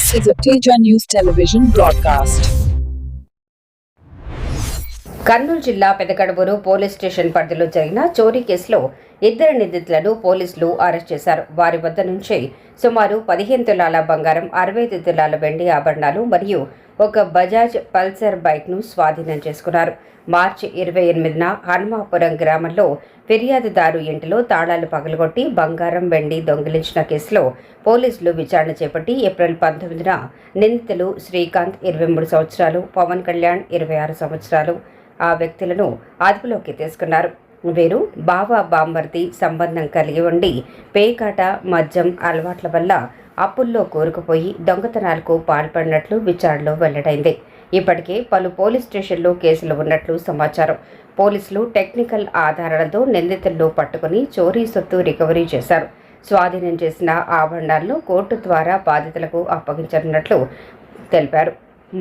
This is a Teja News Television broadcast. Kurnool జిల్లా Pedakadaburu police station పరిధిలో జరిగిన చోరీ కేసులో ఇద్దరు నిందితులను పోలీసులు అరెస్ట్ చేశారు. వారి వద్ద నుంచి సుమారు 15 తులాల బంగారం, 65 తులాల వెండి ఆభరణాలు మరియు ఒక బజాజ్ పల్సర్ బైక్ను స్వాధీనం చేసుకున్నారు. మార్చి 28న హనుమాపురం గ్రామంలో ఫిర్యాదుదారు ఇంటిలో తాళాలు పగలగొట్టి బంగారం, వెండి దొంగిలించిన కేసులో పోలీసులు విచారణ చేపట్టి ఏప్రిల్ 19న నిందితులు శ్రీకాంత్ 23 సంవత్సరాలు, పవన్ కళ్యాణ్ 26 సంవత్సరాలు ఆ వ్యక్తులను అదుపులోకి తీసుకున్నారు. వీరు బావ బామ్మర్ది సంబంధం కలిగి ఉండి పేకాట, మద్యం అలవాట్ల వల్ల అప్పుల్లో కూరుకుపోయి దొంగతనాలకు పాల్పడినట్లు విచారణలో వెల్లడైంది. ఇప్పటికే పలు పోలీస్ స్టేషన్లో కేసులు ఉన్నట్లు సమాచారం. పోలీసులు టెక్నికల్ ఆధారాలతో నిందితులను పట్టుకుని చోరీ సొత్తు రికవరీ చేశారు. స్వాధీనం చేసిన ఆభరణాలను కోర్టు ద్వారా బాధితులకు అప్పగించనున్నట్లు తెలిపారు.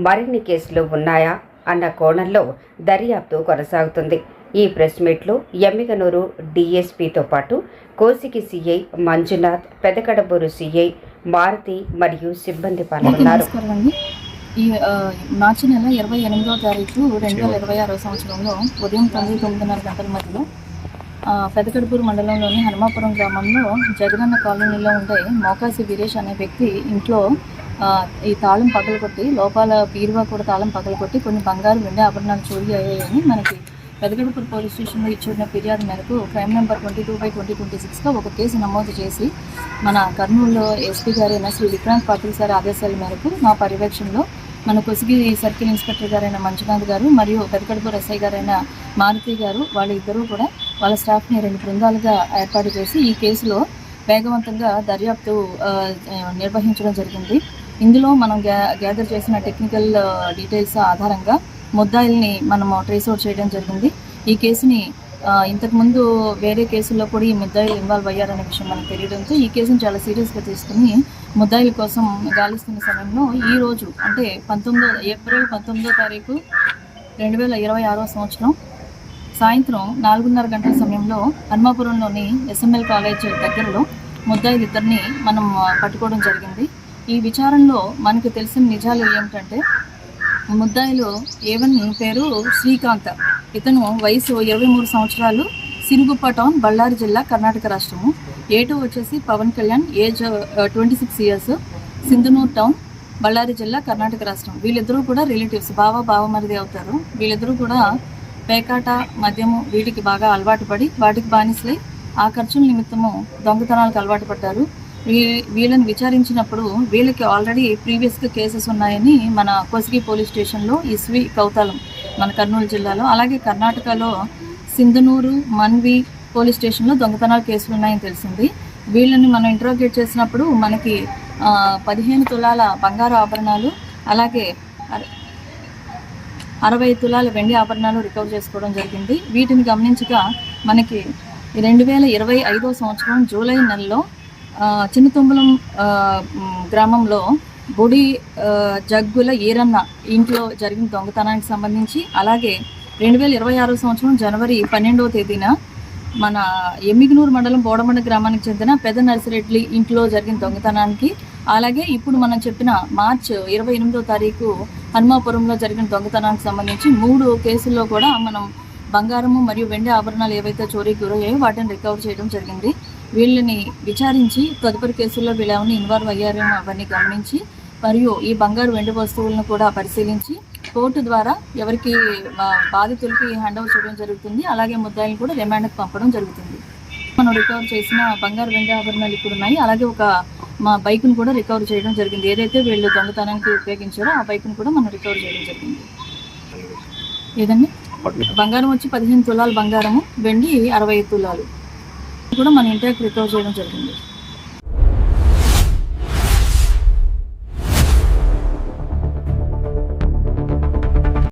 మరిన్ని కేసులు ఉన్నాయా అన్న కోణంలో దర్యాప్తు కొనసాగుతుంది. ఈ ప్రెస్ మీట్లో ఎమ్మిగనూరు డీఎస్పీతో పాటు కోసికి సీఐ మంజునాథ్, పెదకడబూరు సీఐ మారుతి మరియు సిబ్బంది పాల్గొన్నారు. ఈ మార్చి నెల 28వ తారీఖు 2026 సంవత్సరంలో ఉదయం 9-9:30 గంటల మధ్యలో పెదకడపూరు మండలంలోని హనుమాపురం గ్రామంలో జగనన్న కాలనీలో ఉండే మోకాసి వీరేష్ అనే వ్యక్తి ఇంట్లో ఈ తాళం పగలగొట్టి లోపల బీరువా కూడా తాళం పగలగొట్టి కొన్ని బంగారు, వెండి ఆభరణాలు చోరీ అయ్యాయని మనకి పెదకడపూరు పోలీస్ స్టేషన్లో ఇచ్చిన ఫిర్యాదు మేరకు క్రైమ్ నెంబర్ 22/2026గా ఒక కేసు నమోదు చేసి మన కర్నూలులో ఎస్పీ గారైన శ్రీ విక్రాంత్ పాటిల్ సార్ ఆదేశాల మేరకు మా పర్యవేక్షణలో మన కొసిగి సర్కిల్ ఇన్స్పెక్టర్ గారైన మంజునాథ్ గారు మరియు పెదకడపూరు ఎస్ఐ గారైన మారుతి గారు వాళ్ళిద్దరూ కూడా వాళ్ళ స్టాఫ్ని 2 బృందాలుగా ఏర్పాటు చేసి ఈ కేసులో వేగవంతంగా దర్యాప్తు నిర్వహించడం జరిగింది. ఇందులో మనం గ్యాదర్ చేసిన టెక్నికల్ డీటెయిల్స్ ఆధారంగా ముద్దాయిల్ని మనము ట్రేస్ అవుట్ చేయడం జరిగింది. ఈ కేసుని ఇంతకుముందు వేరే కేసుల్లో కూడా ఈ ముద్దాయిలు ఇన్వాల్వ్ అయ్యారనే విషయం మనకు తెలియడంతో ఈ కేసుని చాలా సీరియస్గా తీసుకుని ముద్దాయిల కోసం గాలిస్తున్న సమయంలో ఈరోజు అంటే ఏప్రిల్ 19వ తారీఖు 2026 సంవత్సరం సాయంత్రం 4:30 గంటల సమయంలో హనుమాపురంలోని ఎస్ఎంఎల్ కాలేజ్ దగ్గరలో ముద్దాయిలు ఇద్దరిని మనం పట్టుకోవడం జరిగింది. ఈ విచారణలో మనకు తెలిసిన నిజాలు ఏమిటంటే ముద్దాయిలు ఏవన్ పేరు శ్రీకాంత్, ఇతను వయసు 23 సంవత్సరాలు, సిరుగుప్ప టౌన్, బళ్ళారి జిల్లా, కర్ణాటక రాష్ట్రము. ఏటో వచ్చేసి Pawan Kalyan, age 26 years, Sindhanur town, Bellary జిల్లా, కర్ణాటక రాష్ట్రం. వీళ్ళిద్దరూ కూడా రిలేటివ్స్, బావమరిది అవుతారు. వీళ్ళిద్దరూ కూడా పేకాట, మద్యము వీటికి బాగా అలవాటు పడి వాటికి బానిసలై ఆ ఖర్చుల నిమిత్తము దొంగతనాలకు అలవాటు పడ్డారు. వీళ్ళని విచారించినప్పుడు వీళ్ళకి ఆల్రెడీ ప్రీవియస్గా కేసెస్ ఉన్నాయని మన కొసిగి పోలీస్ స్టేషన్లో ఇస్వి కౌతాలం మన కర్నూలు జిల్లాలో, అలాగే కర్ణాటకలో సింధనూరు, మన్వి పోలీస్ స్టేషన్లో దొంగతనాల కేసులు ఉన్నాయని తెలిసింది. వీళ్ళని మనం ఇంట్రోగేట్ చేసినప్పుడు మనకి 15 తులాల బంగారు ఆభరణాలు, అలాగే 60 తులాల వెండి ఆభరణాలు రికవర్ చేసుకోవడం జరిగింది. వీటిని గమనించగా మనకి 2025 సంవత్సరం జూలై నెలలో చిన్నతొంబలం గ్రామంలో బొడి జగ్గుల ఈరన్న ఇంట్లో జరిగిన దొంగతనానికి సంబంధించి, అలాగే 2026 సంవత్సరం జనవరి 12వ తేదీన మన ఎమ్మిగనూరు మండలం బోడమండ గ్రామానికి చెందిన పెద్ద నర్సిరెడ్డి ఇంట్లో జరిగిన దొంగతనానికి, అలాగే ఇప్పుడు మనం చెప్పిన మార్చి 28వ తారీఖు హనుమాపురంలో జరిగిన దొంగతనానికి సంబంధించి 3 కేసుల్లో కూడా మనం బంగారము మరియు వెండి ఆభరణాలు ఏవైతే చోరీకి గురయ్యాయో వాటిని రికవర్ చేయడం జరిగింది. వీళ్ళని విచారించి తదుపరి కేసుల్లో వీళ్ళు ఏమైనా ఇన్వాల్వ్ అయ్యారేమో అవన్నీ గమనించి మరియు ఈ బంగారు, వెండి వస్తువులను కూడా పరిశీలించి కోర్టు ద్వారా ఎవరికి బాధితులకి హ్యాండ్ ఓవర్ చేయడం జరుగుతుంది. అలాగే ముద్దాయిలను కూడా రిమాండ్కి పంపడం జరుగుతుంది. మనం రికవర్ చేసిన బంగారు, వెండి ఆభరణాలు ఇక్కడ ఉన్నాయి. అలాగే మా బైక్ను కూడా రికవర్ చేయడం జరిగింది. ఏదైతే వీళ్ళు దొంగతనానికి ఉపయోగించారో ఆ బైక్ను కూడా మనం రికవర్ చేయడం జరిగింది. ఏదండి బంగారం వచ్చి 15 తులాలు బంగారము, వెండి 65 తులాలు కూడా మన ఇంటికి రికవర్ చేయడం జరిగింది.